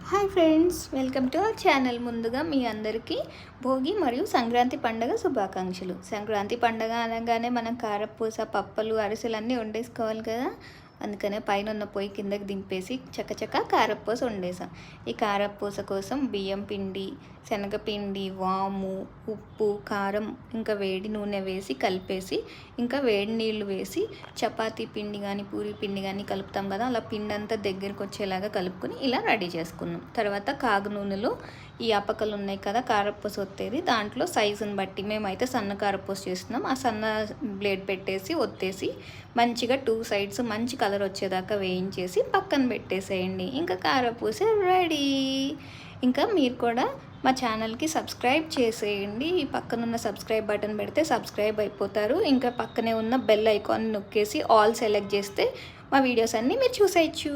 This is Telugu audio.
Hi friends, welcome to our channel. ముందుగా మీ అందరికీ భోగి మరియు సంక్రాంతి పండగ శుభాకాంక్షలు. సంక్రాంతి పండగ అనగానే మనం కారపూస, పప్పలు, అరిసెలు అన్నీ వండేసుకోవాలి కదా. అందుకనే పైన ఉన్న పొయ్యి కిందకి దింపేసి చకచక కారపూస వండేసాం. ఈ కారపూస కోసం బియ్యం పిండి, శనగపిండి, వాము, ఉప్పు, కారం, ఇంకా వేడి నూనె వేసి కలిపేసి, ఇంకా వేడి నీళ్ళు వేసి చపాతీ పిండి కానీ పూరి పిండి కానీ కలుపుతాం కదా, అలా పిండి అంతా దగ్గరికి వచ్చేలాగా కలుపుకొని ఇలా రెడీ చేసుకున్నాం. తర్వాత కాగు నూనెలో ఈ అపకలు ఉన్నాయి కదా కారపూస ఒత్తేది, దాంట్లో సైజుని బట్టి మేమైతే సన్న కారపూస చేస్తున్నాం. ఆ సన్న బ్లేడ్ పెట్టేసి ఒత్తేసి మంచిగా 2 సైడ్స్ మంచి కలర్ వచ్చేదాకా వేయించేసి పక్కన పెట్టేసేయండి. ఇంకా కారపూస రెడీ. ఇంకా మీరు కూడా మా ఛానల్కి సబ్స్క్రైబ్ చేసేయండి. ఈ పక్కనున్న సబ్స్క్రైబ్ బటన్ పెడితే సబ్స్క్రైబ్ అయిపోతారు. ఇంకా పక్కనే ఉన్న బెల్ ఐకాన్ నొక్కేసి ఆల్ సెలెక్ట్ చేస్తే మా వీడియోస్ అన్నీ మీరు చూసేయచ్చు.